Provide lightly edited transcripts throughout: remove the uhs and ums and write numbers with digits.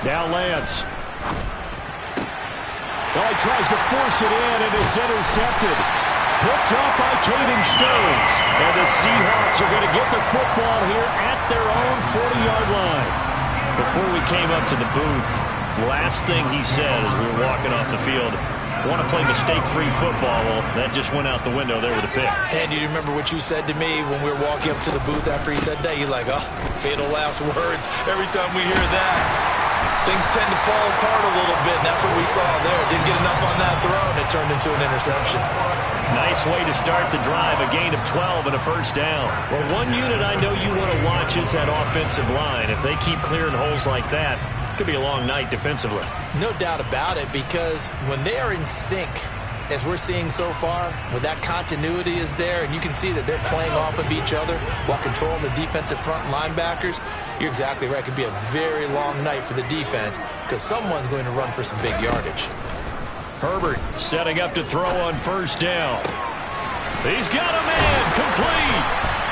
Now Lance. Well, he tries to force it in, and it's intercepted. Picked off by Caden Stones. And the Seahawks are going to get the football here at their own 40-yard line. Before we came up to the booth, last thing he said as we were walking off the field, want to play mistake-free football. Well, that just went out the window there with a pick. And you remember what you said to me when we were walking up to the booth after he said that? You're like, oh, fatal last words. Every time we hear that, things tend to fall apart a little bit, and that's what we saw there. Didn't get enough on that throw, and it turned into an interception. Nice way to start the drive, a gain of 12 and a first down. Well, one unit I know you want to watch is that offensive line. If they keep clearing holes like that, it could be a long night defensively. No doubt about it, because when they are in sync, as we're seeing so far, when that continuity is there, and you can see that they're playing off of each other while controlling the defensive front linebackers, you're exactly right. It could be a very long night for the defense because someone's going to run for some big yardage. Herbert setting up to throw on first down. He's got a man, complete.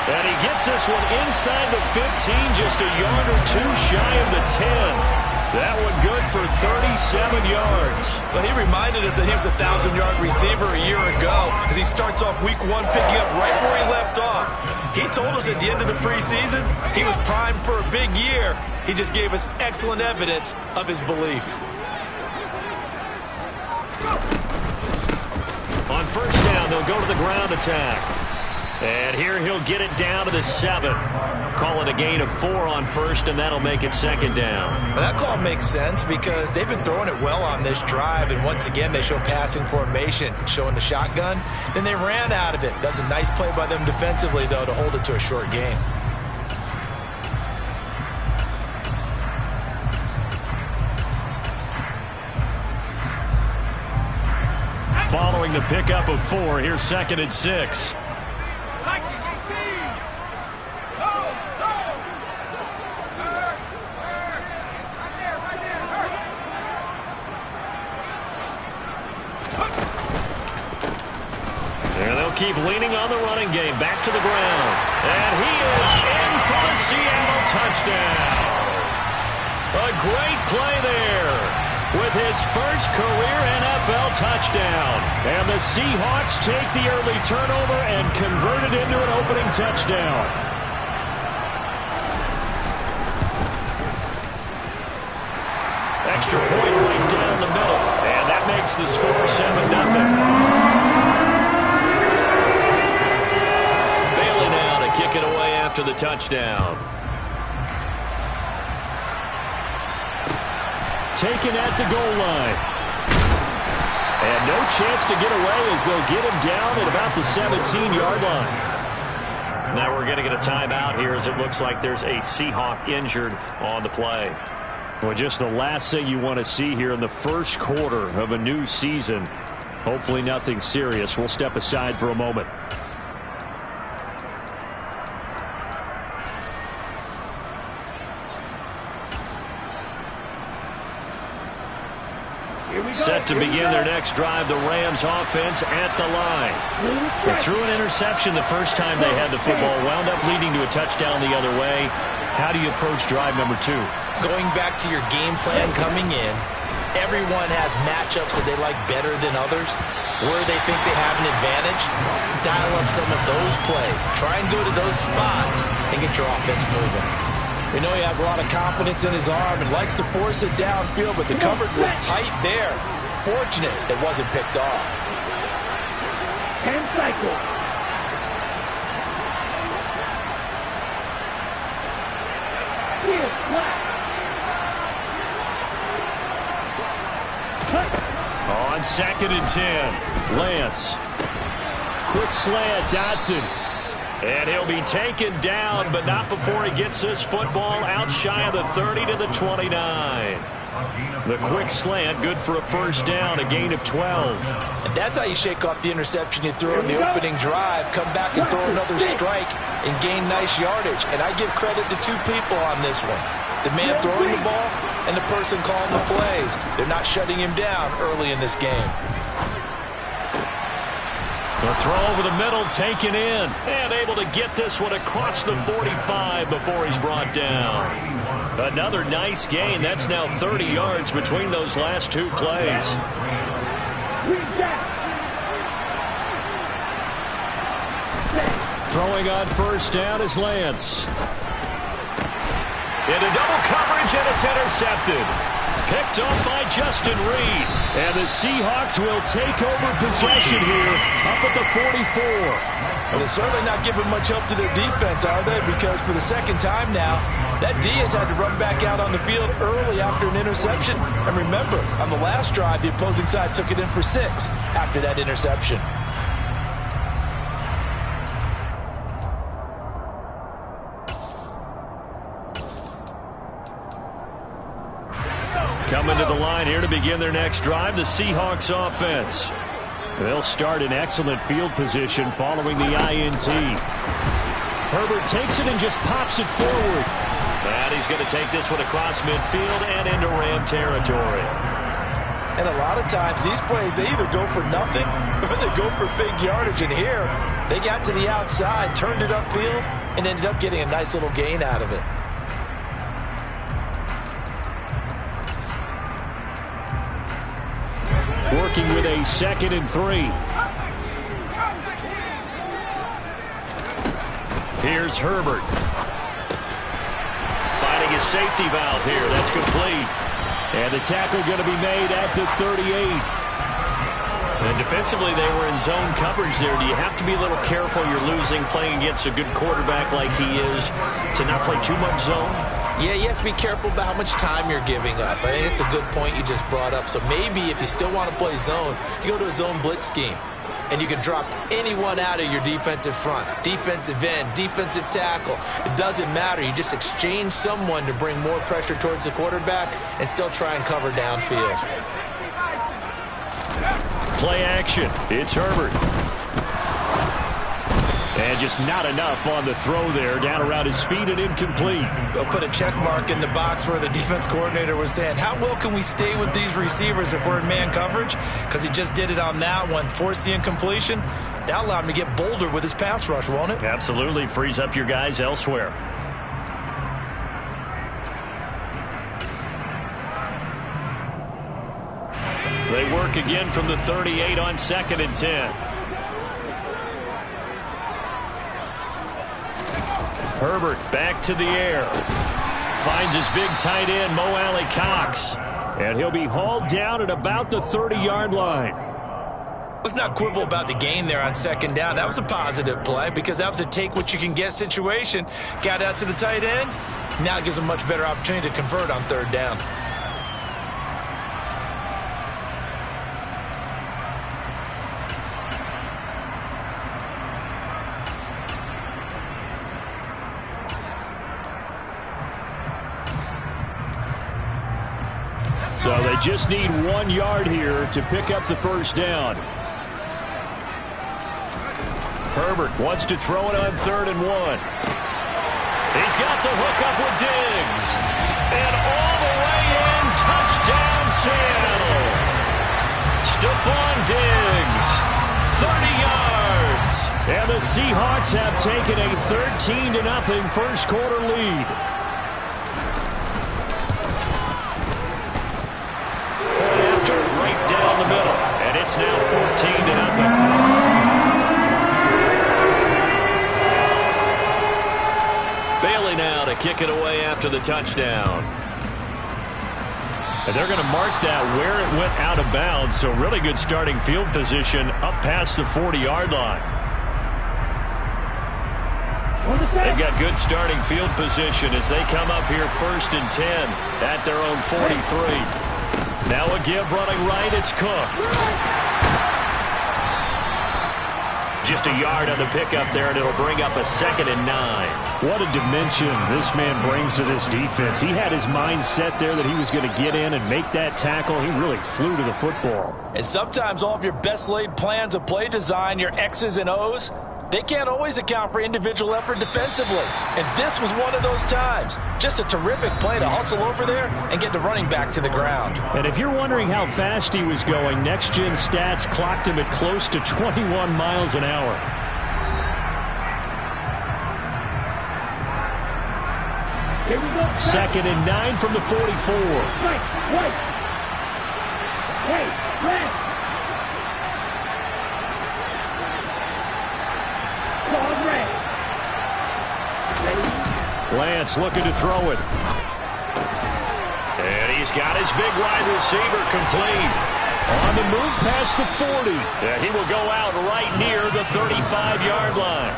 And he gets this one inside the 15, just a yard or two shy of the 10. That one good for 37 yards. Well, he reminded us that he was a 1,000-yard receiver a year ago as he starts off week one picking up right where he left off. He told us at the end of the preseason he was primed for a big year. He just gave us excellent evidence of his belief. On first down, they'll go to the ground attack. And here he'll get it down to the 7. Call it a gain of 4 on first, and that'll make it second down. Well, that call makes sense because they've been throwing it well on this drive, and once again they show passing formation, showing the shotgun. Then they ran out of it. That's a nice play by them defensively, though, to hold it to a short gain. Following the pickup of 4, here's second and 6. Keep leaning on the running game. Back to the ground. And he is in for a Seattle touchdown. A great play there with his first career NFL touchdown. And the Seahawks take the early turnover and convert it into an opening touchdown. Extra point right down the middle. And that makes the score 7-0. Kick it away after the touchdown. Taken at the goal line. And no chance to get away as they'll get him down at about the 17-yard line. Now we're going to get a timeout here as it looks like there's a Seahawk injured on the play. Well, just the last thing you want to see here in the first quarter of a new season. Hopefully nothing serious. We'll step aside for a moment. Set to begin their next drive, the Rams offense at the line. They threw an interception the first time they had the football, wound up leading to a touchdown the other way. How do you approach drive number 2? Going back to your game plan coming in, everyone has matchups that they like better than others. Where they think they have an advantage, dial up some of those plays. Try and go to those spots and get your offense moving. We know he has a lot of confidence in his arm and likes to force it downfield, but the coverage was tight there. Fortunate it wasn't picked off. And cycle. On second and 10, Lance. Quick slant, Dotson. And he'll be taken down, but not before he gets this football out shy of the 30 to the 29. The quick slant, good for a first down, a gain of 12. And that's how you shake off the interception you threw in the opening drive. Come back and throw another strike and gain nice yardage. And I give credit to 2 people on this one. The man throwing the ball and the person calling the plays. They're not shutting him down early in this game. The throw over the middle taken in. And able to get this one across the 45 before he's brought down. Another nice gain. That's now 30 yards between those last two plays. Throwing on first down is Lance. Into double coverage, and it's intercepted. Picked off by Justin Reed. And the Seahawks will take over possession here up at the 44. Well, they're certainly not giving much help to their defense, are they? Because for the second time now, that D has had to run back out on the field early after an interception. And remember, on the last drive, the opposing side took it in for 6 after that interception. Coming to the line here to begin their next drive, the Seahawks offense. They'll start in excellent field position following the INT. Herbert takes it and just pops it forward. And he's going to take this one across midfield and into Ram territory. And a lot of times these plays, they either go for nothing or they go for big yardage. And here, they got to the outside, turned it upfield, and ended up getting a nice little gain out of it. Working with a 2nd and 3. Here's Herbert. Finding his safety valve here. That's complete. And the tackle going to be made at the 38. And defensively, they were in zone coverage there. Do you have to be a little careful? You're losing playing against a good quarterback like he is to not play too much zone? Yeah, you have to be careful about how much time you're giving up. I think it's a good point you just brought up. So maybe if you still want to play zone, you go to a zone blitz scheme. And you can drop anyone out of your defensive front. Defensive end, defensive tackle. It doesn't matter. You just exchange someone to bring more pressure towards the quarterback and still try and cover downfield. Play action. It's Herbert. And just not enough on the throw there. Down around his feet and incomplete. They'll put a check mark in the box where the defense coordinator was saying, how well can we stay with these receivers if we're in man coverage? Because he just did it on that one. Forced the incompletion. That allowed him to get bolder with his pass rush, won't it? Absolutely. Frees up your guys elsewhere. They work again from the 38 on 2nd and 10. Herbert back to the air. Finds his big tight end, Mo Alley-Cox. And he'll be hauled down at about the 30-yard line. Let's not quibble about the gain there on 2nd down. That was a positive play because that was a take-what-you-can-get situation. Got out to the tight end. Now it gives a much better opportunity to convert on 3rd down. So they just need 1 yard here to pick up the first down. Herbert wants to throw it on 3rd and 1. He's got the hook up with Diggs. And all the way in, touchdown Seattle. Stephon Diggs, 30 yards. And the Seahawks have taken a 13-0 first quarter lead. Right down the middle, and it's now 14-0. Bailey now to kick it away after the touchdown. And they're going to mark that where it went out of bounds, so really good starting field position up past the 40-yard line. They've got good starting field position as they come up here 1st and 10 at their own 43. Now a give running right, it's Cook. Just a yard on the pickup there, and it'll bring up a 2nd and 9. What a dimension this man brings to this defense. He had his mind set there that he was going to get in and make that tackle. He really flew to the football. And sometimes all of your best laid plans of play design, your X's and O's, They can't always account for individual effort defensively, and this was one of those times. Just a terrific play to hustle over there and get the running back to the ground. And if you're wondering how fast he was going, next-gen stats clocked him at close to 21 miles an hour. Here we go. 2nd and 9 from the 44. Right. Hey, left. Ball red. Lance looking to throw it. And he's got his big wide receiver complete. On the move past the 40. And he will go out right near the 35-yard line.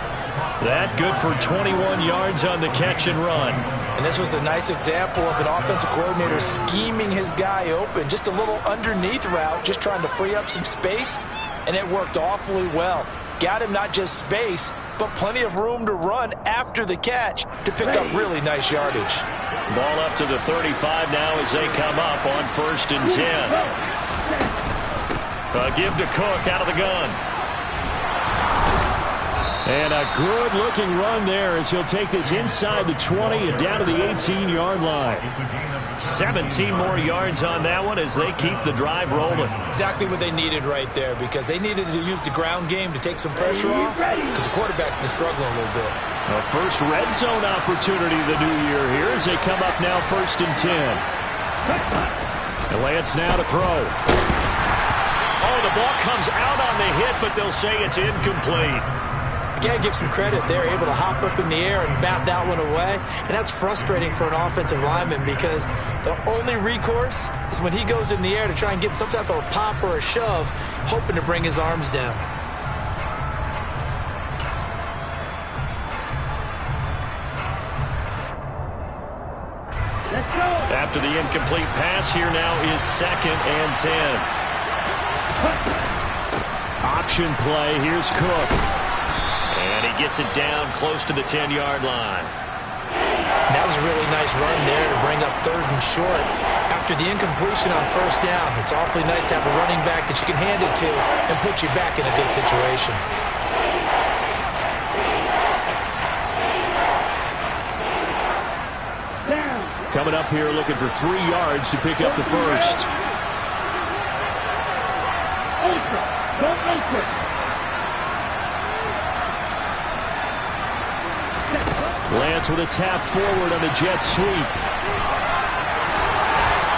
That good for 21 yards on the catch and run. And this was a nice example of an offensive coordinator scheming his guy open. Just a little underneath route, just trying to free up some space. And it worked awfully well. Got him not just space, but plenty of room to run after the catch to pick up really nice yardage. Ball up to the 35 now as they come up on 1st and 10. Give to Cook out of the gun. And a good-looking run there as he'll take this inside the 20 and down to the 18-yard line. 17 more yards on that one as they keep the drive rolling. Exactly what they needed right there, because they needed to use the ground game to take some pressure off, because the quarterback's been struggling a little bit. A first red zone opportunity of the new year here as they come up now 1st and 10. And Lance now to throw. Oh, the ball comes out on the hit, but they'll say it's incomplete. You got to give some credit. They're able to hop up in the air and bat that one away. And that's frustrating for an offensive lineman, because the only recourse is when he goes in the air to try and get some type of a pop or a shove, hoping to bring his arms down. Let's go. After the incomplete pass, here now is 2nd and 10. Option play. Here's Cook. And he gets it down close to the 10-yard line. That was a really nice run there to bring up 3rd and short. After the incompletion on 1st down, it's awfully nice to have a running back that you can hand it to and put you back in a good situation. Coming up here looking for 3 yards to pick up the first. Ultra. Go ultra. Lance with a tap forward on the jet sweep.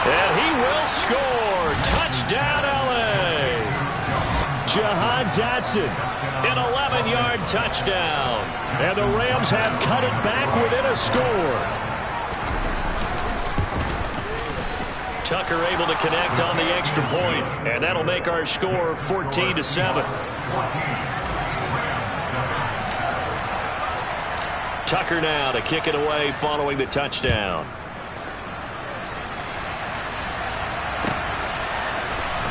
And he will score. Touchdown, L.A. Jahan Dotson, an 11-yard touchdown. And the Rams have cut it back within a score. Tucker able to connect on the extra point, and that'll make our score 14-7. Tucker now to kick it away following the touchdown.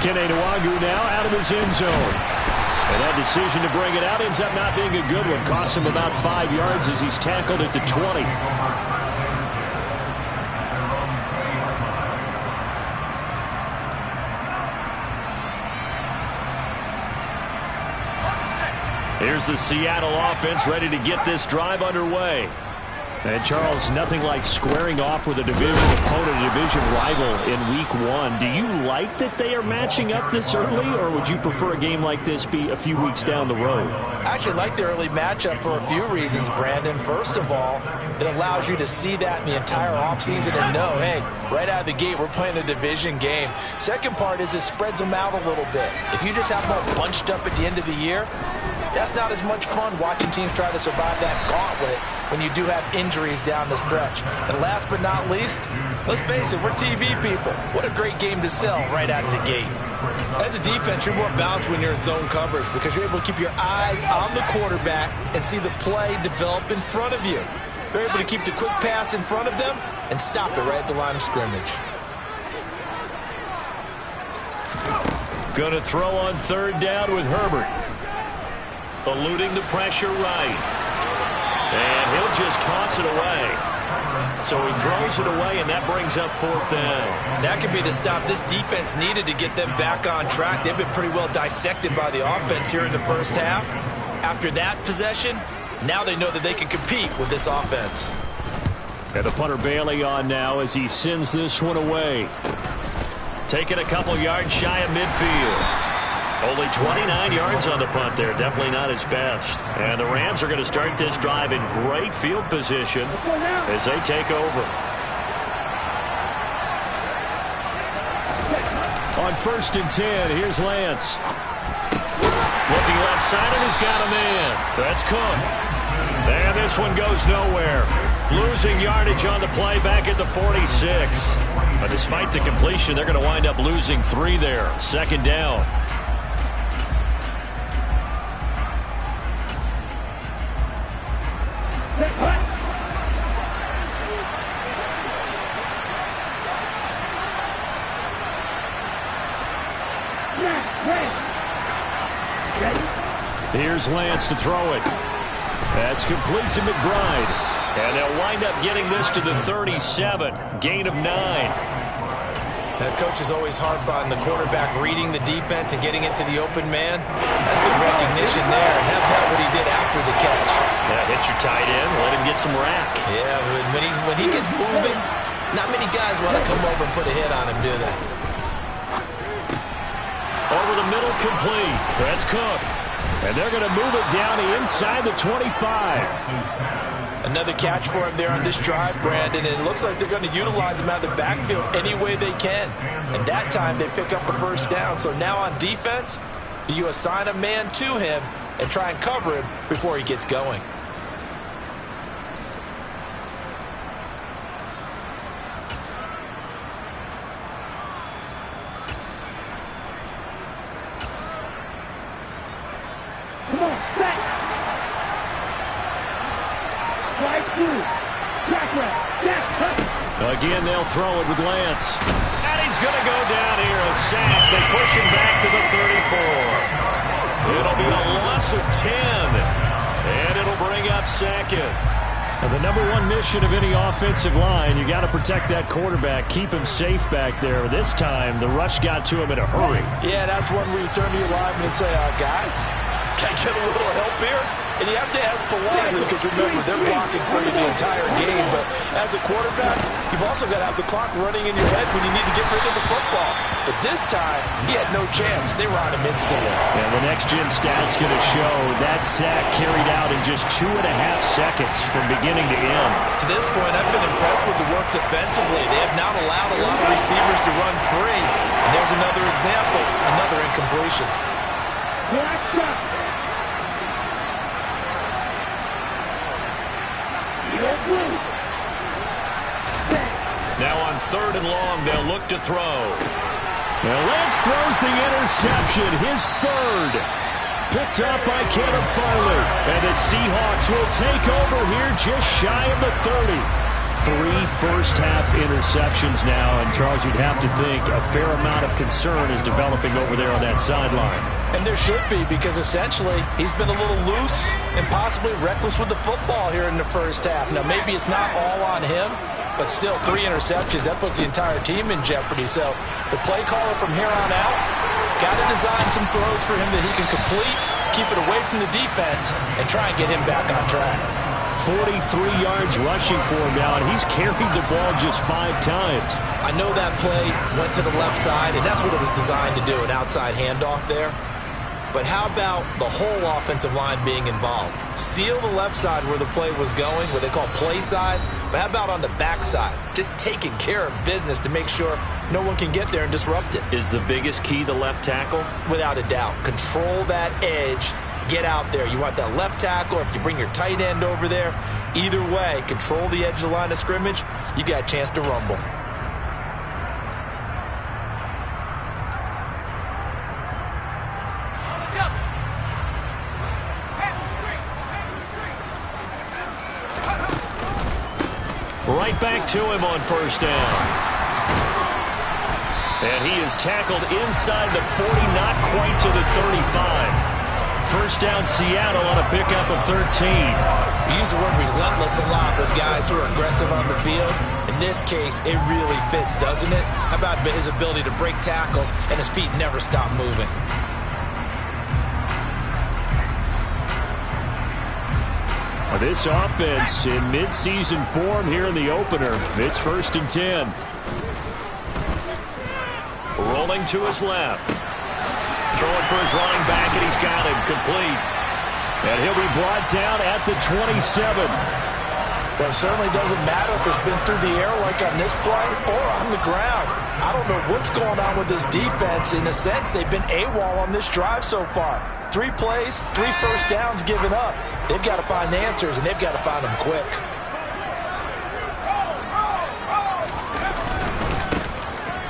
Kene Nwagu now out of his end zone. And that decision to bring it out ends up not being a good one. Costs him about 5 yards as he's tackled at the 20. Here's the Seattle offense ready to get this drive underway. And Charles, nothing like squaring off with a division opponent, a division rival in week 1. Do you like that they are matching up this early, or would you prefer a game like this be a few weeks down the road? I actually like the early matchup for a few reasons, Brandon. First of all, it allows you to see that in the entire offseason and know, hey, right out of the gate, we're playing a division game. Second part is it spreads them out a little bit. If you just have them all bunched up at the end of the year, that's not as much fun watching teams try to survive that gauntlet when you do have injuries down the stretch. And last but not least, let's face it, we're TV people. What a great game to sell right out of the gate. As a defense, you're more balanced when you're in zone coverage because you're able to keep your eyes on the quarterback and see the play develop in front of you. You're able to keep the quick pass in front of them and stop it right at the line of scrimmage. Going to throw on 3rd down with Herbert. Eluding the pressure right. And he'll just toss it away. So he throws it away, and that brings up 4th down. That could be the stop this defense needed to get them back on track. They've been pretty well dissected by the offense here in the first half. After that possession, now they know that they can compete with this offense. And the punter Bailey on now as he sends this one away. Taking a couple yards shy of midfield. Only 29 yards on the punt there. Definitely not his best. And the Rams are going to start this drive in great field position as they take over. On 1st and 10, here's Lance. Looking left side, and he's got a man. That's Cook. And this one goes nowhere. Losing yardage on the play back at the 46. But despite the completion, they're going to wind up losing 3 there. 2nd down. Here's Lance to throw it. That's complete to McBride. And they'll wind up getting this to the 37. Gain of 9. That coach is always hard on the quarterback reading the defense and getting it to the open man. That's good recognition there. And have that what he did after the catch. Yeah, hit your tight end. Let him get some rack. Yeah, when he gets moving, not many guys want to come over and put a hit on him, do they? Over the middle, complete. That's Cook. And they're going to move it down inside the 25. Another catch for him there on this drive, Brandon. And it looks like they're going to utilize him out of the backfield any way they can. And that time they pick up the 1st down. So now on defense, do you assign a man to him and try and cover him before he gets going? Again, they'll throw it with Lance. And he's going to go down here. A sack. They push him back to the 34. It'll be a loss of 10. And it'll bring up 2nd. And the #1 mission of any offensive line, you got to protect that quarterback, keep him safe back there. This time, the rush got to him in a hurry. Yeah, that's one where you turn to your lineman and say, guys, can I get a little help here? And you have to ask politely because, remember, they're blocking for you the entire game. But as a quarterback, you've also got to have the clock running in your head when you need to get rid of the football. But this time, he had no chance. They were on him instantly. And the next-gen stat's going to show that sack carried out in just 2.5 seconds from beginning to end. To this point, I've been impressed with the work defensively. They have not allowed a lot of receivers to run free. And there's another example, another incompletion. Now on 3rd and long, they'll look to throw. Now Lance throws the interception, his 3rd. Picked up by Caleb Farley. And the Seahawks will take over here just shy of the 30. 3 first-half interceptions now. And, Charles, you'd have to think a fair amount of concern is developing over there on that sideline. And there should be, because essentially he's been a little loose and possibly reckless with the football here in the 1st half. Now, maybe it's not all on him, but still 3 interceptions. That puts the entire team in jeopardy. So the play caller from here on out got to design some throws for him that he can complete, keep it away from the defense, and try and get him back on track. 43 yards rushing for him now, and he's carried the ball just 5 times. I know that play went to the left side, and that's what it was designed to do, an outside handoff there. But how about the whole offensive line being involved? Seal the left side where the play was going, what they call play side. But how about on the back side? Just taking care of business to make sure no one can get there and disrupt it. Is the biggest key the left tackle? Without a doubt. Control that edge. Get out there. You want that left tackle, or if you bring your tight end over there, either way, control the edge of the line of scrimmage, you got a chance to rumble. Right back to him on 1st down. And he is tackled inside the 40, not quite to the 35. 1st down, Seattle on a pickup of 13. We use the word relentless a lot with guys who are aggressive on the field. In this case, it really fits, doesn't it? How about his ability to break tackles and his feet never stop moving? This offense in midseason form here in the opener. It's 1st and 10. Rolling to his left. Throwing for his running back, and he's got him complete. And he'll be brought down at the 27. Well, it certainly doesn't matter if it's been through the air like on this play or on the ground. I don't know what's going on with this defense. In a sense, they've been AWOL on this drive so far. 3 plays, 3 first downs given up. They've got to find answers, and they've got to find them quick.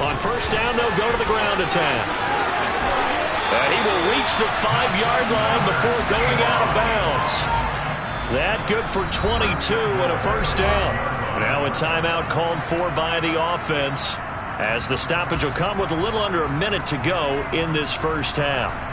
On 1st down, they'll go to the ground attack. And he will reach the 5-yard line before going out of bounds. That good for 22 and a 1st down. Now a timeout called for by the offense, as the stoppage will come with a little under a minute to go in this 1st half.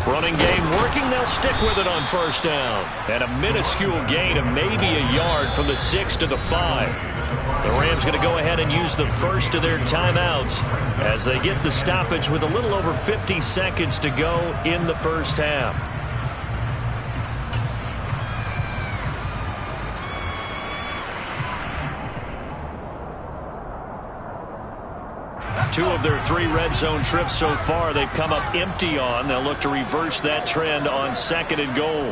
Running game working. They'll stick with it on 1st down. And a minuscule gain of maybe a yard from the 6 to the 5. The Rams going to go ahead and use the first of their timeouts as they get the stoppage with a little over 50 seconds to go in the 1st half. Two of their 3 red zone trips so far they've come up empty on. They'll look to reverse that trend on 2nd and goal.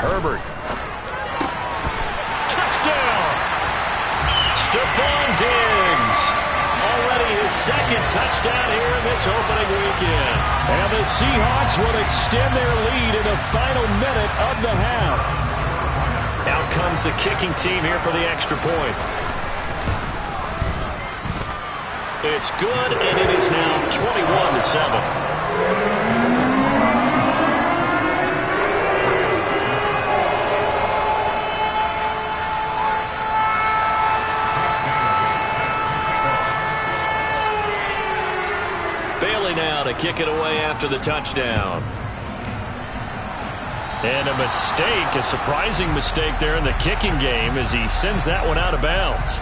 Herbert. Touchdown! Stephon Diggs. Already his 2nd touchdown here in this opening weekend. And the Seahawks will extend their lead in the final minute of the half. Out comes the kicking team here for the extra point. It's good, and it is now 21-7. Bailey now to kick it away after the touchdown. And a mistake, a surprising mistake there in the kicking game as he sends that one out of bounds.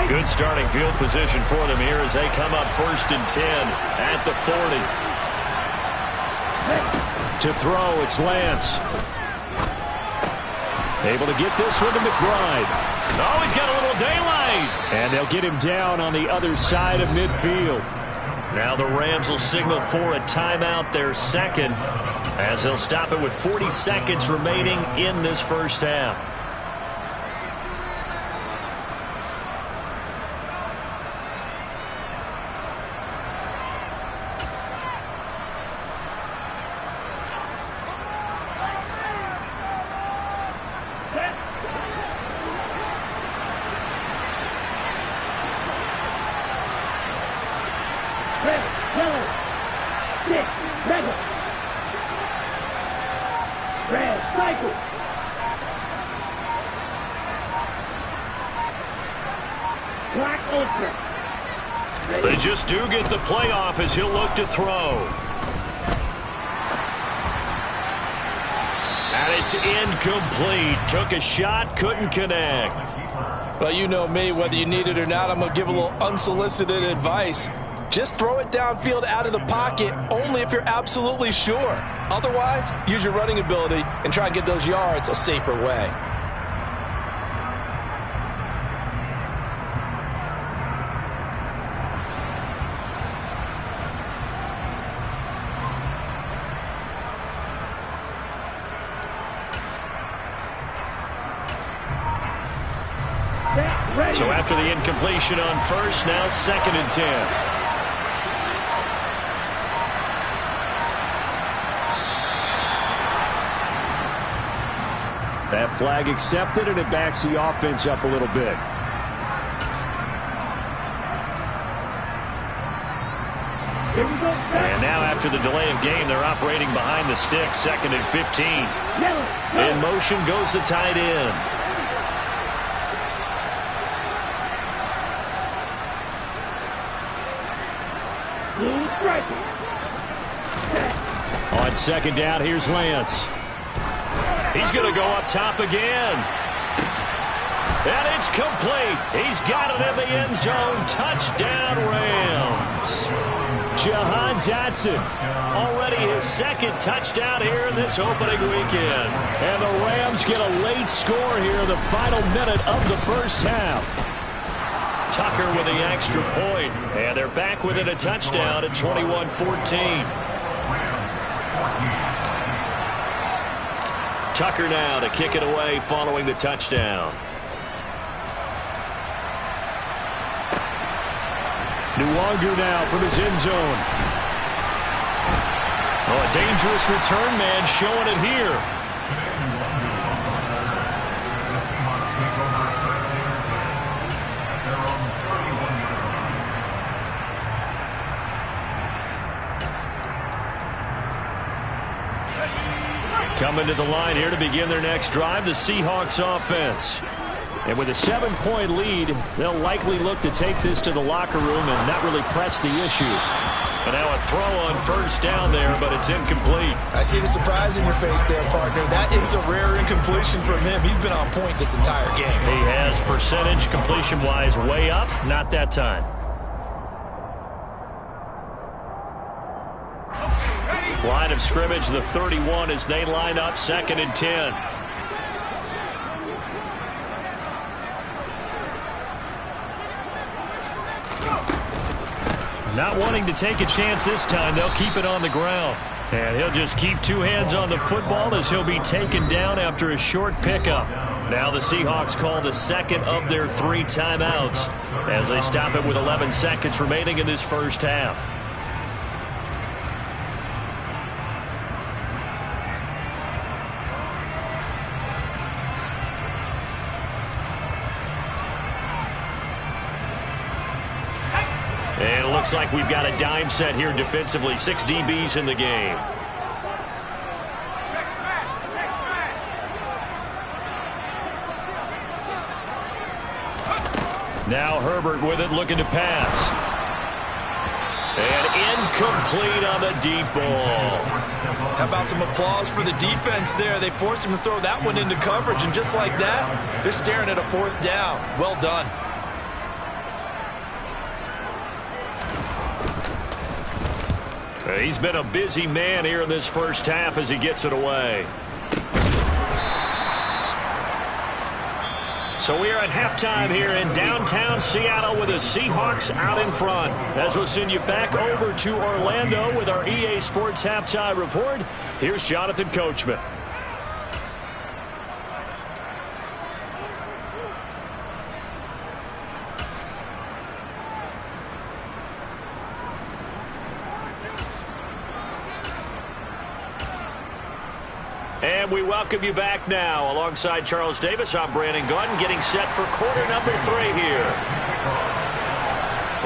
Good starting field position for them here as they come up 1st and 10 at the 40. To throw, it's Lance. Able to get this one to McBride. Oh, he's got a little daylight. And they'll get him down on the other side of midfield. Now the Rams will signal for a timeout, their 2nd, as they'll stop it with 40 seconds remaining in this 1st half. They just do get the playoff as he'll look to throw. And it's incomplete. Took a shot, couldn't connect. Well, you know me, whether you need it or not, I'm going to give a little unsolicited advice. Just throw it downfield out of the pocket only if you're absolutely sure. Otherwise, use your running ability and try and get those yards a safer way. So after the incompletion on 1st, now 2nd and 10. That flag accepted, and it backs the offense up a little bit. Here we go. And now after the delay of game, they're operating behind the sticks, 2nd and 15. Yellow. In motion goes the tight end. Blue striker. On 2nd down, here's Lance. He's going to go up top again. And it's complete. He's got it in the end zone. Touchdown, Rams. Jahan Dotson, already his 2nd touchdown here in this opening weekend. And the Rams get a late score here in the final minute of the first half. Tucker with the extra point. And they're back within a touchdown at 21-14. Tucker now to kick it away following the touchdown. Nwangu now from his end zone. Oh, a dangerous return man showing it here. Coming to the line here to begin their next drive, the Seahawks offense. And with a 7-point lead, they'll likely look to take this to the locker room and not really press the issue. And now a throw on 1st down there, but it's incomplete. I see the surprise in your face there, partner. That is a rare incompletion from him. He's been on point this entire game. He has percentage completion-wise way up, not that time. Line of scrimmage, the 31 as they line up 2nd and 10. Not wanting to take a chance this time. They'll keep it on the ground. And he'll just keep 2 hands on the football as he'll be taken down after a short pickup. Now the Seahawks call the 2nd of their 3 timeouts as they stop it with 11 seconds remaining in this first half. And it looks like we've got a dime set here defensively. 6 DBs in the game. Now Herbert with it, looking to pass. And incomplete on the deep ball. How about some applause for the defense there? They forced him to throw that one into coverage, and just like that, they're staring at a 4th down. Well done. He's been a busy man here in this first half as he gets it away. So we are at halftime here in downtown Seattle with the Seahawks out in front. As we'll send you back over to Orlando with our EA Sports Halftime Report, here's Jonathan Coachman. And we welcome you back now. Alongside Charles Davis, I'm Brandon Gunn, getting set for quarter number 3 here.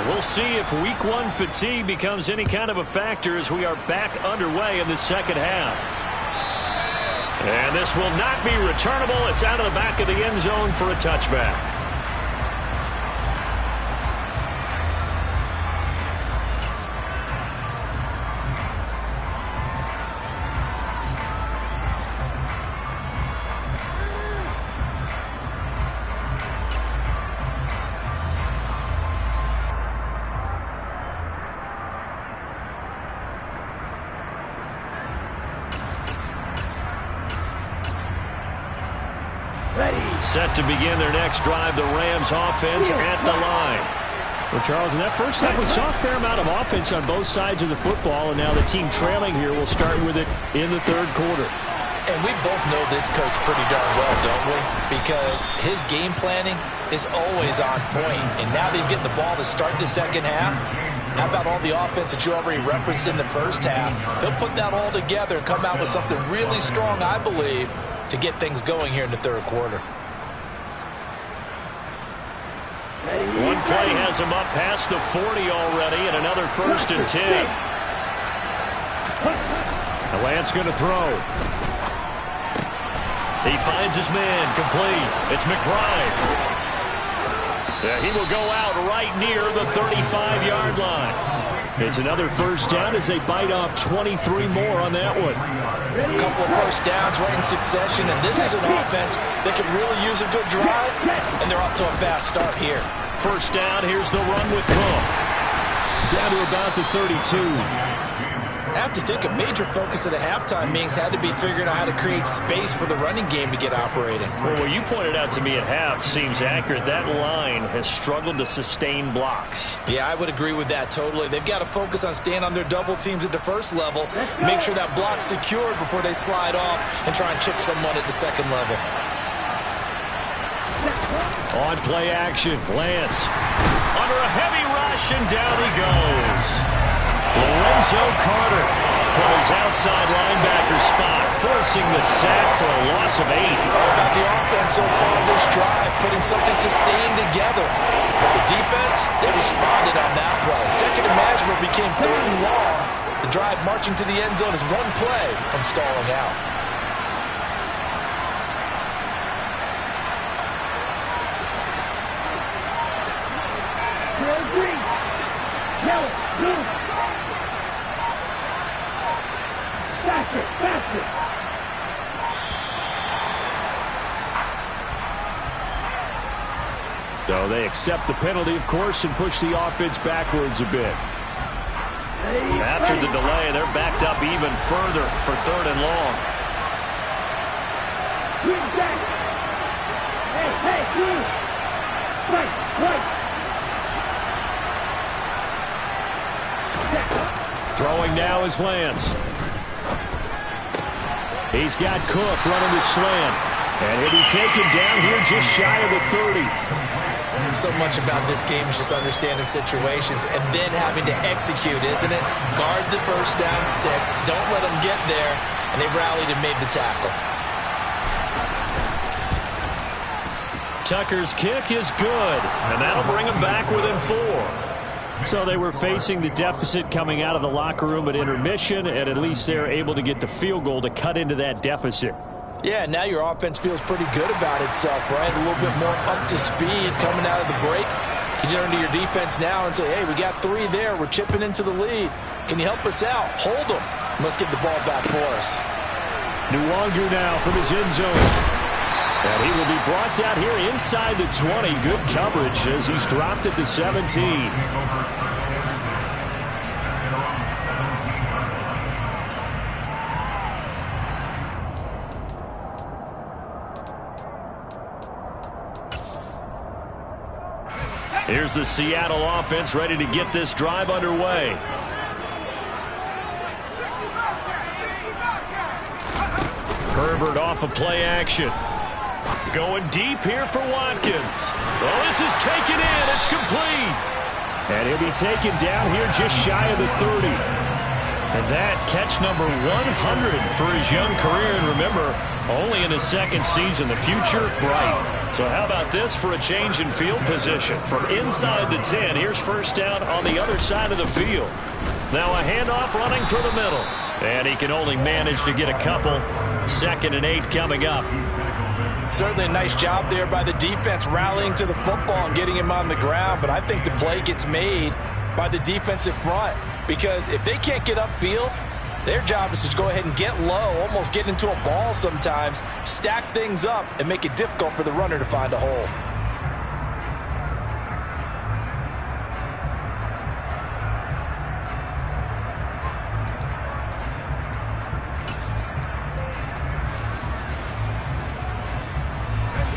We'll see if week 1 fatigue becomes any kind of a factor as we are back underway in the second half. And this will not be returnable. It's out of the back of the end zone for a touchback. Set to begin their next drive, the Rams offense at the line. Well, Charles, in that first half, we saw a fair amount of offense on both sides of the football, and now the team trailing here will start with it in the 3rd quarter. And we both know this coach pretty darn well, don't we? Because his game planning is always on point. And now that he's getting the ball to start the second half, how about all the offense that you already referenced in the first half? He'll put that all together and come out with something really strong, I believe, to get things going here in the 3rd quarter. 1 play has him up past the 40 already, and another 1st and 10. Lance going to throw. He finds his man, complete. It's McBride. Yeah, he will go out right near the 35-yard line. It's another 1st down as they bite off 23 more on that one. A couple of 1st downs right in succession, and this is an offense that could really use a good drive, and they're off to a fast start here. 1st down, here's the run with Cook. Down to about the 32. I have to think a major focus of the halftime meetings had to be figuring out how to create space for the running game to get operating. Well, what you pointed out to me at half seems accurate. That line has struggled to sustain blocks. Yeah, I would agree with that totally. They've got to focus on staying on their double teams at the 1st level, make sure that block's secured before they slide off and try and chip someone at the 2nd level. On play action, Lance under a heavy rush, and down he goes. Lorenzo Carter from his outside linebacker spot, forcing the sack for a loss of 8. All about the offense so far this drive, putting something sustained together. But the defense, they responded on that play. 2nd and manageable became 3rd and long. The drive marching to the end zone is one play from stalling out. Faster. So they accept the penalty, of course, and push the offense backwards a bit. After the delay, they're backed up even further for 3rd and long. Throwing now is Lance. He's got Cook running the slant. And he'll be taken down here just shy of the 30. So much about this game is just understanding situations and then having to execute, isn't it? Guard the 1st down sticks. Don't let them get there. And they rallied and made the tackle. Tucker's kick is good. And that'll bring them back within 4. So they were facing the deficit coming out of the locker room at intermission, and at least they're able to get the field goal to cut into that deficit. Yeah, now your offense feels pretty good about itself, right? A little bit more up to speed coming out of the break. You turn to your defense now and say, hey, we got 3 there. We're chipping into the lead. Can you help us out? Hold them. Let's get the ball back for us. Nwangu now from his end zone. And he will be brought down here inside the 20. Good coverage as he's dropped at the 17. Here's the Seattle offense ready to get this drive underway. Herbert off of play action. Going deep here for Watkins. Well, this is taken in. It's complete. And he'll be taken down here just shy of the 30. And that catch number 100 for his young career. And remember, only in his 2nd season. The future bright. So how about this for a change in field position? From inside the 10, here's 1st down on the other side of the field. Now a handoff running through the middle. And he can only manage to get a couple. 2nd and 8 coming up. Certainly a nice job there by the defense rallying to the football and getting him on the ground. But I think the play gets made by the defensive front. Because if they can't get upfield, their job is to go ahead and get low, almost get into a ball sometimes, stack things up, and make it difficult for the runner to find a hole.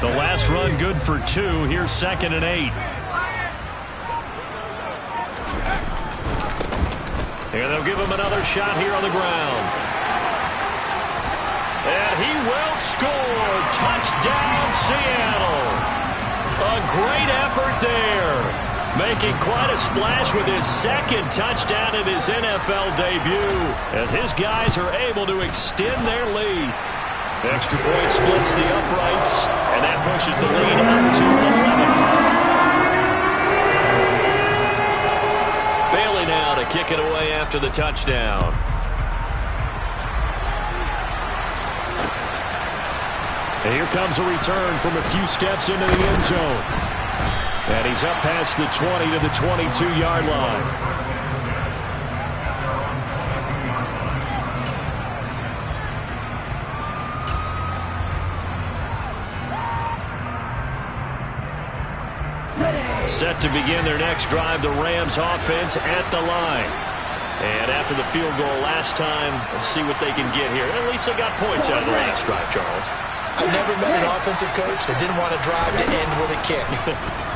The last run good for 2. Here's 2nd and 8. And they'll give him another shot here on the ground. And he will score. Touchdown, Seattle. A great effort there. Making quite a splash with his 2nd touchdown in his NFL debut. As his guys are able to extend their lead. The extra point splits the uprights, and that pushes the lead up to 11. kick it away after the touchdown. And here comes a return from a few steps into the end zone. And he's up past the 20 to the 22-yard line. Set to begin their next drive, the Rams offense at the line. And after the field goal last time, let's see what they can get here. At least they got points out of the last drive, Charles. I've never met an offensive coach that didn't want to drive to end with a kick.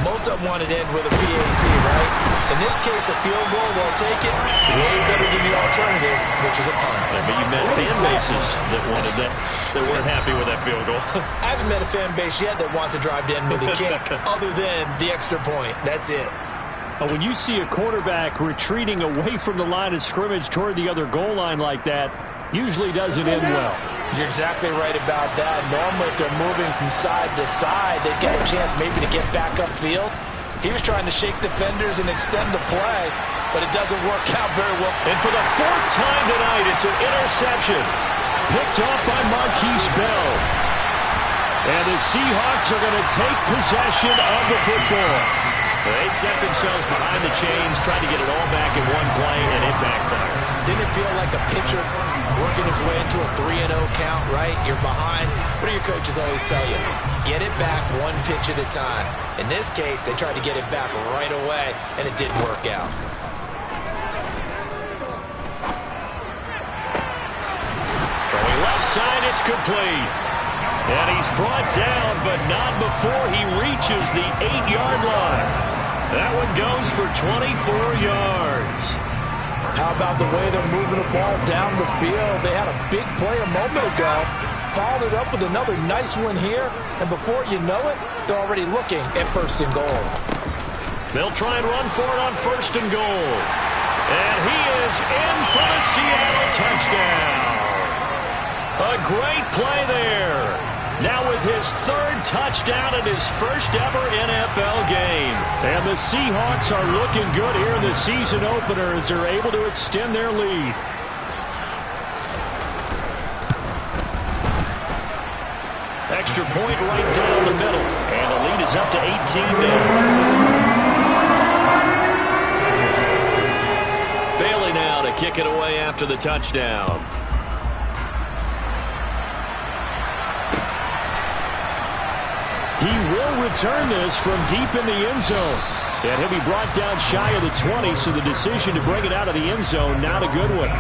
Most of them wanted to end with a PAT, right? In this case, a field goal, they'll take it. Way better than the alternative, which is a punt. Yeah, but you met fan bases that wanted that weren't happy with that field goal. I haven't met a fan base yet that wants to drive to end with a kick, other than the extra point. That's it. When you see a quarterback retreating away from the line of scrimmage toward the other goal line like that, usually doesn't end well. You're exactly right about that. Normally, if they're moving from side to side, they get a chance maybe to get back upfield. He was trying to shake defenders and extend the play, but it doesn't work out very well. And for the fourth time tonight, it's an interception. Picked off by Marquise Bell. And the Seahawks are going to take possession of the football. They set themselves behind the chains, tried to get it all back in one play, and it backfired. Didn't it feel like a pitcher working his way into a 3-0 count, right? You're behind. What do your coaches always tell you? Get it back one pitch at a time. In this case, they tried to get it back right away, and it didn't work out. Throwing left side, it's complete. And he's brought down, but not before he reaches the 8-yard line. That one goes for 24 yards. How about the way they're moving the ball down the field? They had a big play a moment ago, followed it up with another nice one here, and before you know it, they're already looking at 1st and goal. They'll try and run for it on 1st and goal. And he is in for the Seattle touchdown. A great play there. Now with his 3rd touchdown in his first ever NFL game. And the Seahawks are looking good here in the season opener as they're able to extend their lead. Extra point right down the middle. And the lead is up to 18 now. Bailey now to kick it away after the touchdown. He will return this from deep in the end zone. And he'll be brought down shy of the 20, so the decision to bring it out of the end zone, not a good one.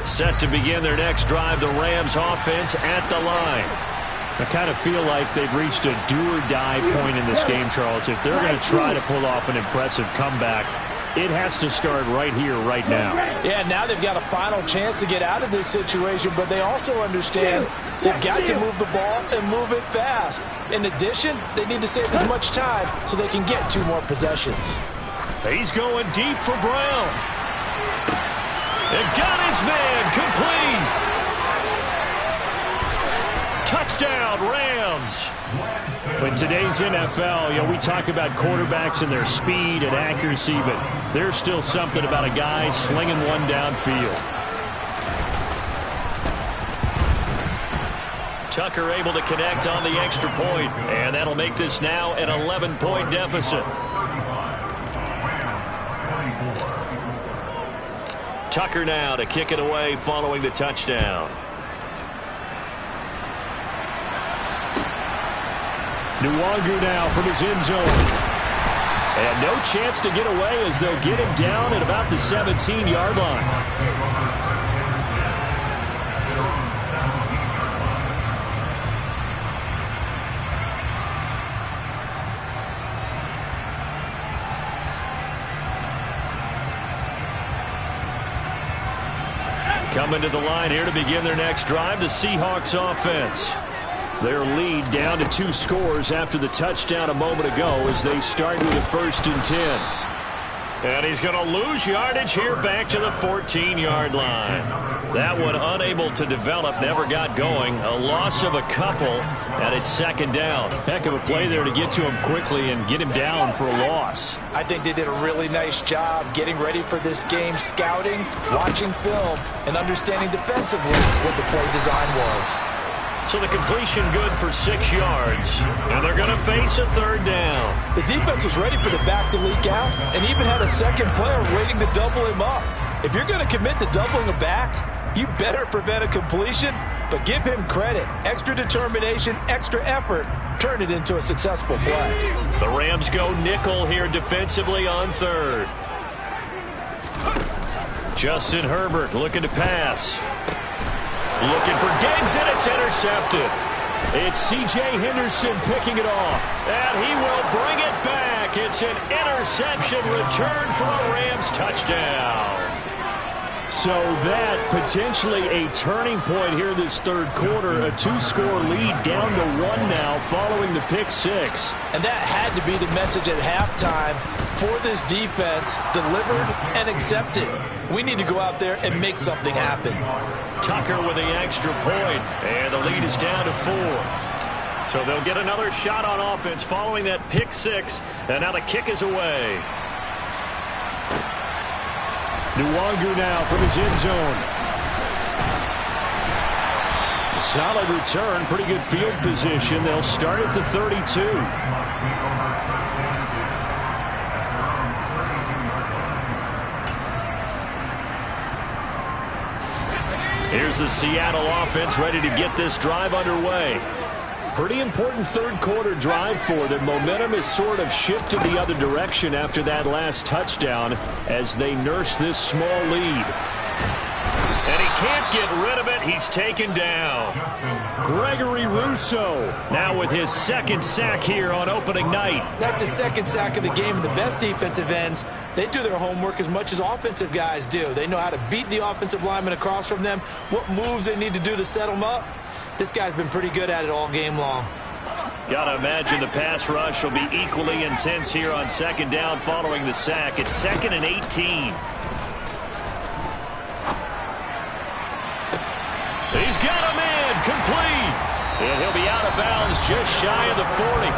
Set to begin their next drive, the Rams offense at the line. I kind of feel like they've reached a do-or-die point in this game, Charles. If they're going to try to pull off an impressive comeback, it has to start right here, right now. Yeah, now they've got a final chance to get out of this situation, but they also understand they've got to move the ball and move it fast. In addition, they need to save as much time so they can get 2 more possessions. He's going deep for Brown. And got his man complete. Touchdown, Rams. In today's NFL, we talk about quarterbacks and their speed and accuracy, but there's still something about a guy slinging one downfield. Tucker able to connect on the extra point, and that'll make this now an 11-point deficit. Tucker now to kick it away following the touchdown. Nwangu now from his end zone. And no chance to get away as they'll get him down at about the 17-yard line. Coming to the line here to begin their next drive, the Seahawks offense. Their lead down to 2 scores after the touchdown a moment ago as they start with a 1st and 10. And he's going to lose yardage here back to the 14-yard line. That one unable to develop, never got going. A loss of a couple, and it's second down. Heck of a play there to get to him quickly and get him down for a loss. I think they did a really nice job getting ready for this game, scouting, watching film, and understanding defensively what the play design was. So the completion good for 6 yards, and they're going to face a third down. The defense was ready for the back to leak out and even had a second player waiting to double him up. If you're going to commit to doubling a back, you better prevent a completion, but give him credit. Extra determination, extra effort, turn it into a successful play. The Rams go nickel here defensively on third. Justin Herbert looking to pass. Looking for Diggs, and it's intercepted. It's C.J. Henderson picking it off. And he will bring it back. It's an interception return for a Rams touchdown. So that potentially a turning point here this third quarter. A 2-score lead down to 1 now following the pick 6. And that had to be the message at halftime for this defense. Delivered and accepted. We need to go out there and make something happen. Tucker with the extra point, and the lead is down to 4. So they'll get another shot on offense following that pick 6, and now the kick is away. Nwangu now from his end zone. Solid return, pretty good field position. They'll start at the 32. Here's the Seattle offense ready to get this drive underway. Pretty important third quarter drive for them. Momentum has sort of shifted the other direction after that last touchdown as they nurse this small lead. And he can't get rid of it. He's taken down. Gregory Rousseau now with his second sack here on opening night. That's his second sack of the game. And the best defensive ends, they do their homework as much as offensive guys do. They know how to beat the offensive lineman across from them, what moves they need to do to set them up. This guy's been pretty good at it all game long. Gotta imagine the pass rush will be equally intense here on second down following the sack. It's 2nd and 18. He's got a man complete. And he'll be out of bounds just shy of the 40.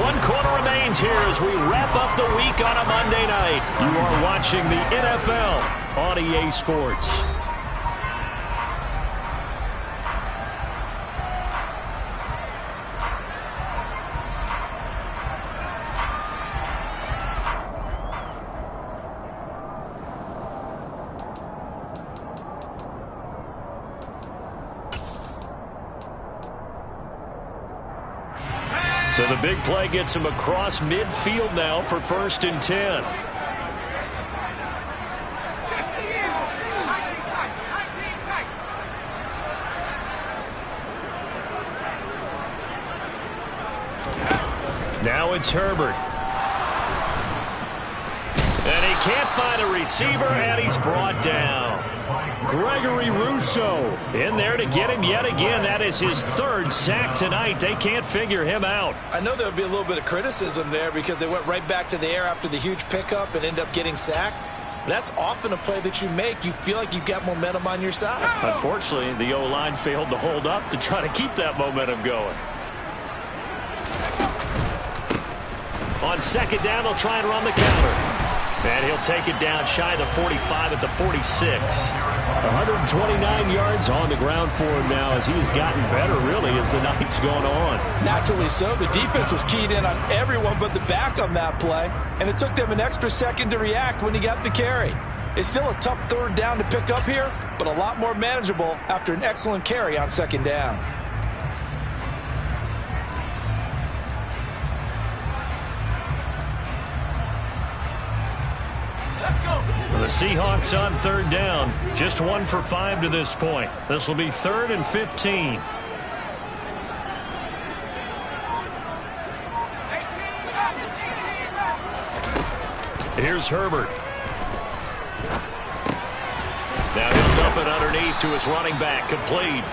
1 quarter remains here as we wrap up the week on a Monday night. You are watching the NFL on EA Sports. So the big play gets him across midfield now for 1st and 10. Now it's Herbert. And he can't find a receiver, and he's brought down. Gregory Rousseau in there to get him yet again. That is his 3rd sack tonight. They can't figure him out. I know there'll be a little bit of criticism there because they went right back to the air after the huge pickup and end up getting sacked. That's often a play that you make. You feel like you've got momentum on your side. Unfortunately, the O-line failed to hold up to try to keep that momentum going. On second down, they'll try and run the counter. And he'll take it down shy of the 45 at the 46. 129 yards on the ground for him now as he has gotten better, really, as the night's gone on. Naturally so. The defense was keyed in on everyone but the back on that play, and it took them an extra second to react when he got the carry. It's still a tough third down to pick up here, but a lot more manageable after an excellent carry on second down. The Seahawks on third down. Just 1 for 5 to this point. This will be 3rd and 15. Here's Herbert. Now he'll dump it underneath to his running back. Complete.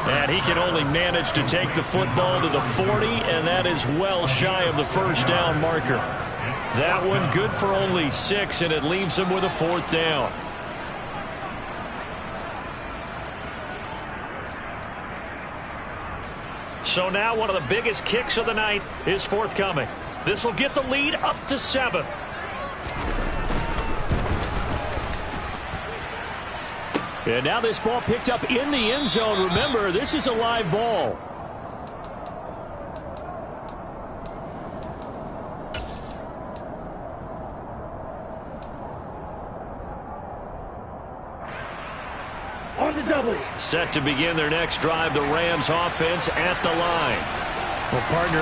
And he can only manage to take the football to the 40, and that is well shy of the first down marker. That one good for only 6, and it leaves him with a 4th down. So now one of the biggest kicks of the night is forthcoming. This will get the lead up to 7. And now this ball picked up in the end zone. Remember, this is a live ball. On the double. Set to begin their next drive, the Rams offense at the line. Well, partner,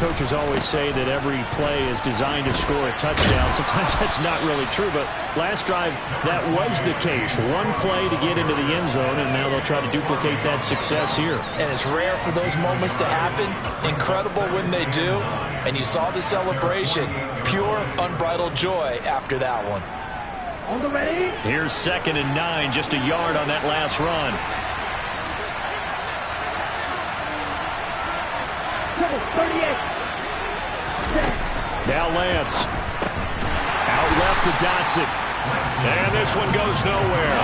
coaches always say that every play is designed to score a touchdown. Sometimes that's not really true, but last drive, that was the case. One play to get into the end zone, and now they'll try to duplicate that success here. And it's rare for those moments to happen. Incredible when they do. And you saw the celebration. Pure, unbridled joy after that one. On the ready. Here's 2nd and 9, just a yard on that last run. 38. Now Lance. Out left to Dotson. And this one goes nowhere.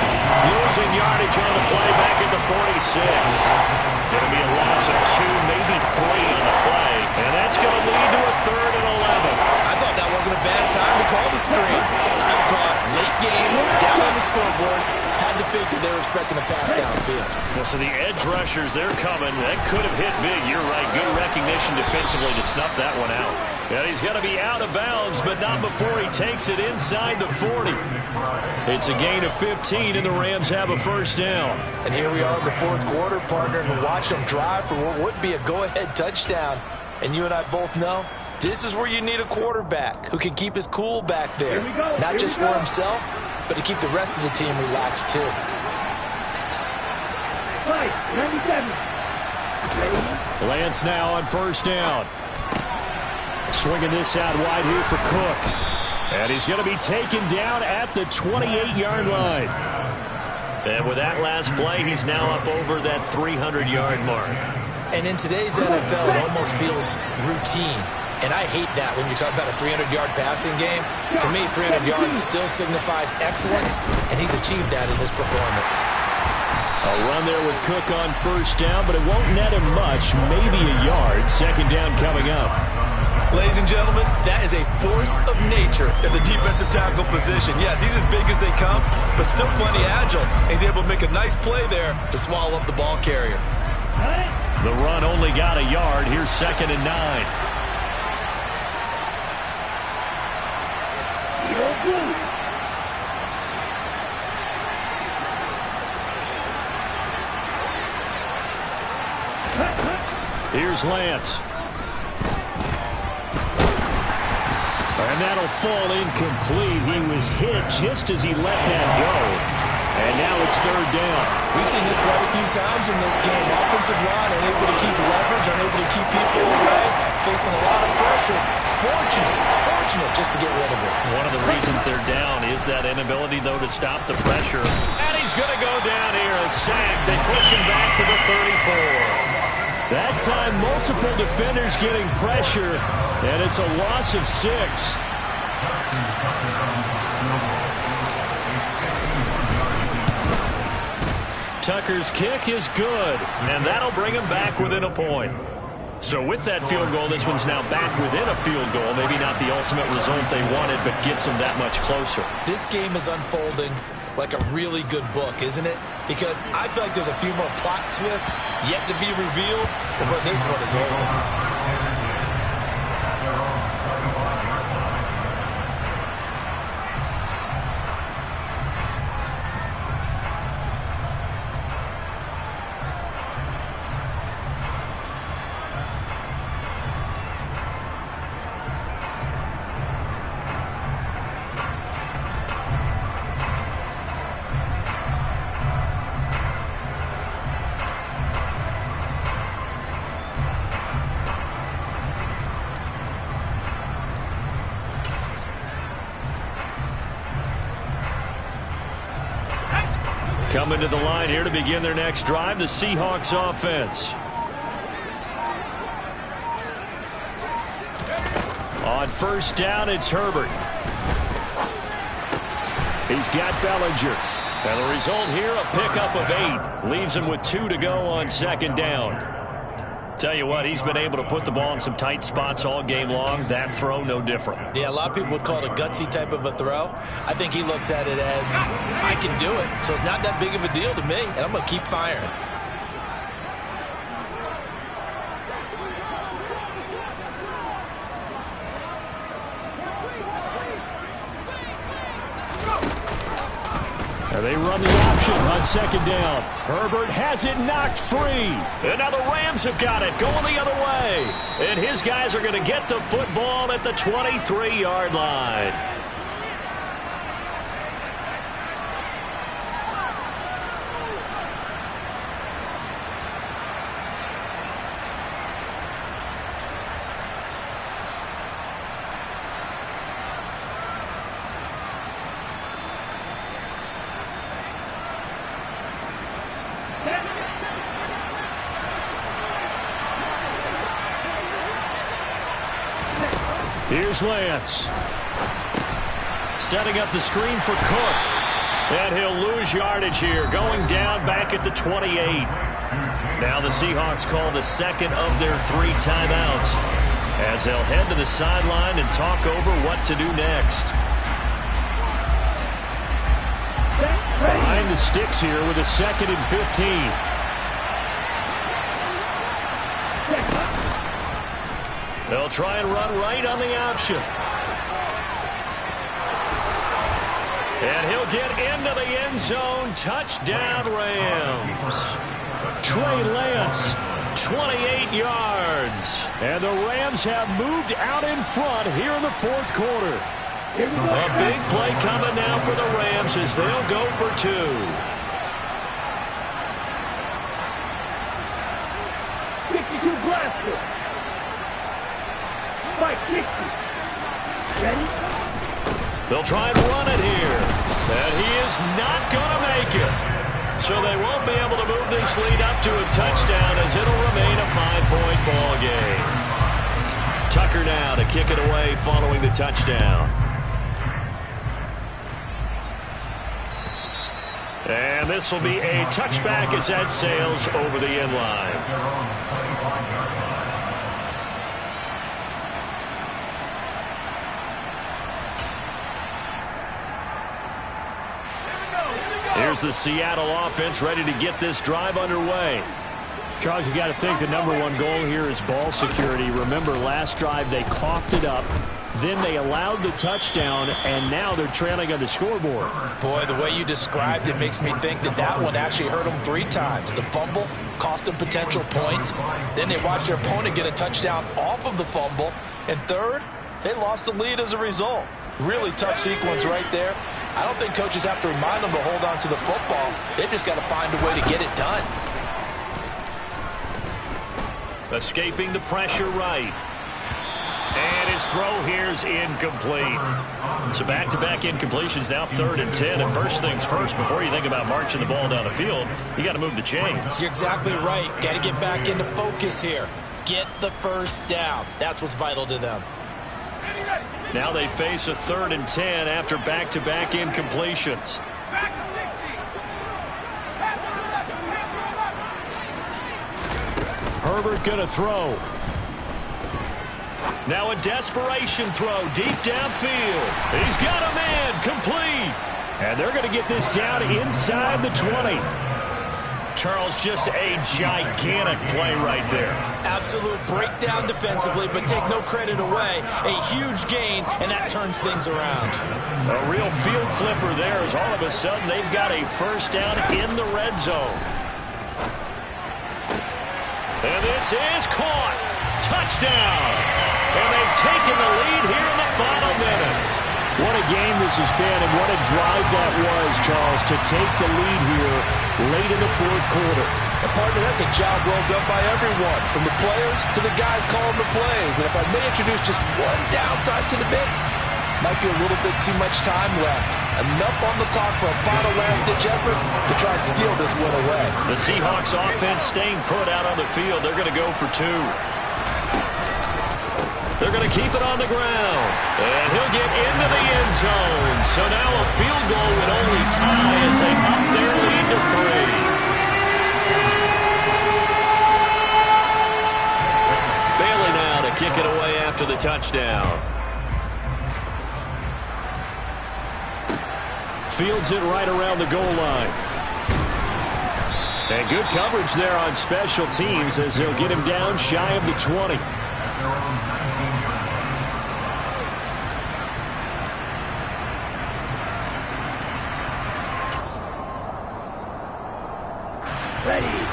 Losing yardage on the play back at the 46. Going to be a loss of 2, maybe 3 on the play. And that's going to lead to a 3rd and 11. I thought that wasn't a bad time to call the screen. I thought late game, down on the scoreboard, had to figure they were expecting a pass downfield. Well, so the edge rushers, they're coming. That could have hit big. You're right. Good recognition defensively to snuff that one out. And he's going to be out of bounds, but not before he takes it inside the 40. It's a gain of 15, and the Rams have a 1st down. And here we are in the 4th quarter, partner, and watch them drive for what would be a go-ahead touchdown. And you and I both know this is where you need a quarterback who can keep his cool back there. Not just for himself, but to keep the rest of the team relaxed too. 97. Lance now on 1st down. Swinging this out wide here for Cook. And he's going to be taken down at the 28-yard line. And with that last play, he's now up over that 300-yard mark. And in today's NFL, it almost feels routine. And I hate that when you talk about a 300-yard passing game. To me, 300 yards still signifies excellence, and he's achieved that in this performance. A run there with Cook on 1st down, but it won't net him much, maybe a yard. 2nd down coming up. Ladies and gentlemen, that is a force of nature at the defensive tackle position. Yes, he's as big as they come, but still plenty agile. He's able to make a nice play there to swallow up the ball carrier. The run only got a yard. Here's 2nd and 9. Here's Lance. And that'll fall incomplete. He was hit just as he let that go. And now it's 3rd down. We've seen this quite a few times in this game. Offensive line unable to keep leverage, unable to keep people away, facing a lot of pressure. Fortunate just to get rid of it. One of the reasons they're down is that inability, though, to stop the pressure. And he's going to go down here, a sack. They push him back to the 34. That time, multiple defenders getting pressure, and it's a loss of 6. Tucker's kick is good, and that'll bring him back within a point. So with that field goal, this one's now back within a field goal. Maybe not the ultimate result they wanted, but gets them that much closer. This game is unfolding like a really good book, isn't it? Because I feel like there's a few more plot twists yet to be revealed before this one is over. Coming to the line here to begin their next drive, the Seahawks offense. On On first down, it's Herbert. He's got Bellinger. And the result here, a pickup of 8. Leaves him with 2 to go on second down. Tell you what, he's been able to put the ball in some tight spots all game long. That throw, no different. Yeah, a lot of people would call it a gutsy type of a throw. I think he looks at it as, I can do it, so it's not that big of a deal to me, and I'm going to keep firing. And they run the option on second down. Herbert has it knocked free. And now the Rams have got it going the other way. And his guys are going to get the football at the 23-yard line. Here's Lance. Setting up the screen for Cook. And he'll lose yardage here. Going down back at the 28. Now the Seahawks call the second of their 3 timeouts, as they'll head to the sideline and talk over what to do next. Behind the sticks here with a 2nd and 15. They'll try and run right on the option. And he'll get into the end zone. Touchdown, Rams. Trey Lance, 28 yards. And the Rams have moved out in front here in the 4th quarter. A big play coming now for the Rams as they'll go for 2. They'll try and run it here. And he is not going to make it. So they won't be able to move this lead up to a touchdown, as it'll remain a 5-point ball game. Tucker now to kick it away following the touchdown. And this will be a touchback as that sails over the end line. Here's the Seattle offense ready to get this drive underway. Charles, you got to think the #1 goal here is ball security. Remember, last drive they coughed it up. Then they allowed the touchdown, and now they're trailing on the scoreboard. Boy, the way you described it makes me think that one actually hurt them 3 times. The fumble cost them potential points. Then they watched their opponent get a touchdown off of the fumble. And third, they lost the lead as a result. Really tough sequence right there. I don't think coaches have to remind them to hold on to the football. They've just got to find a way to get it done. Escaping the pressure right. And his throw here is incomplete. So back-to-back incompletions, now 3rd and 10. And first things first, before you think about marching the ball down the field, you got to move the chains. You're exactly right. Got to get back into focus here. Get the first down. That's what's vital to them. Now they face a 3rd and 10 after back-to-back incompletions. Herbert going to throw. Now a desperation throw deep downfield. He's got a man complete. And they're going to get this down inside the 20. Charles, just a gigantic play right there. Absolute breakdown defensively, but take no credit away. A huge gain, and that turns things around. A real field flipper there, as all of a sudden they've got a first down in the red zone. And this is caught. Touchdown. And they've taken the lead here in the final minute. What a game this has been, and what a drive that was, Charles, to take the lead here late in the 4th quarter. And partner, that's a job well done by everyone, from the players to the guys calling the plays. And if I may introduce just one downside to the mix, might be a little bit too much time left. Enough on the clock for a final last-ditch effort to try and steal this one away. The Seahawks offense staying put out on the field. They're going to go for 2. They're going to keep it on the ground. And he'll get into the end zone. So now a field goal would only tie as they up their lead to 3. Bailey now to kick it away after the touchdown. Fields it right around the goal line. And good coverage there on special teams as they'll get him down shy of the 20.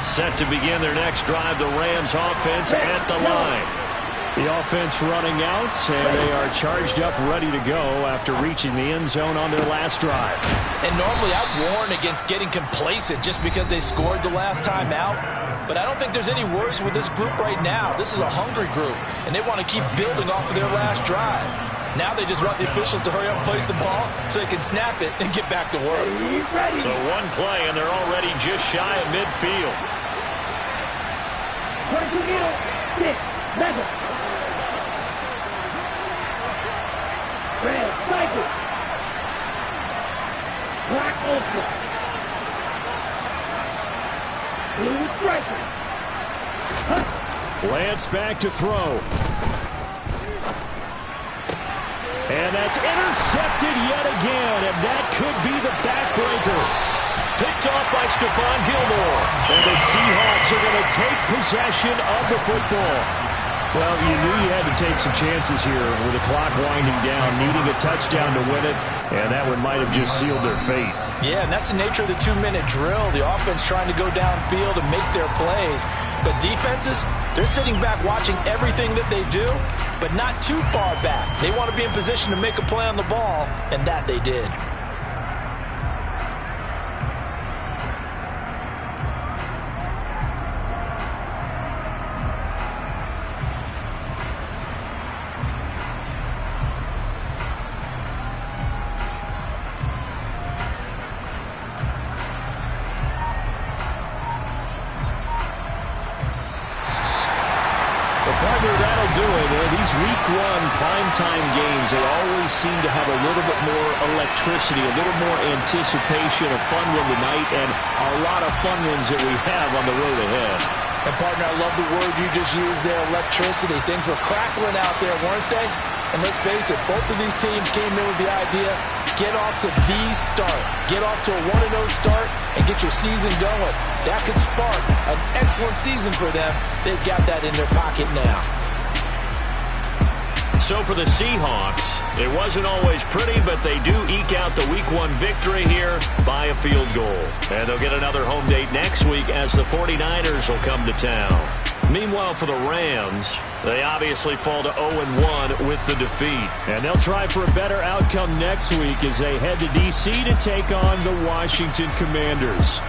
Set to begin their next drive, the Rams offense at the line. The offense running out, and they are charged up, ready to go after reaching the end zone on their last drive. And normally I warn against getting complacent just because they scored the last time out. But I don't think there's any worries with this group right now. This is a hungry group, and they want to keep building off of their last drive. Now they just want the officials to hurry up and place the ball so they can snap it and get back to work. So one play, and they're already just shy of midfield. 22 middle, 6, 7. Red, cycle. Black ultra. Blue striker. Lance back to throw. And that's intercepted yet again, and that could be the backbreaker. Picked off by Stephon Gilmore. And the Seahawks are going to take possession of the football. Well, you knew you had to take some chances here with the clock winding down, needing a touchdown to win it, and that one might have just sealed their fate. Yeah, and that's the nature of the 2-minute drill. The offense trying to go downfield and make their plays. But defenses, they're sitting back watching everything that they do, but not too far back. They want to be in position to make a play on the ball, and that they did. That'll do it. These week one primetime games, they always seem to have a little bit more electricity, a little more anticipation, a fun one tonight, and a lot of fun ones that we have on the road ahead. And, partner, I love the word you just used there, electricity. Things were crackling out there, weren't they? And let's face it, both of these teams came in with the idea, get off to the start. Get off to a 1-0 start and get your season going. That could spark an excellent season for them. They've got that in their pocket now. So for the Seahawks, it wasn't always pretty, but they do eke out the week one victory here by a field goal. And they'll get another home date next week as the 49ers will come to town. Meanwhile, for the Rams, they obviously fall to 0-1 with the defeat. And they'll try for a better outcome next week as they head to D.C. to take on the Washington Commanders.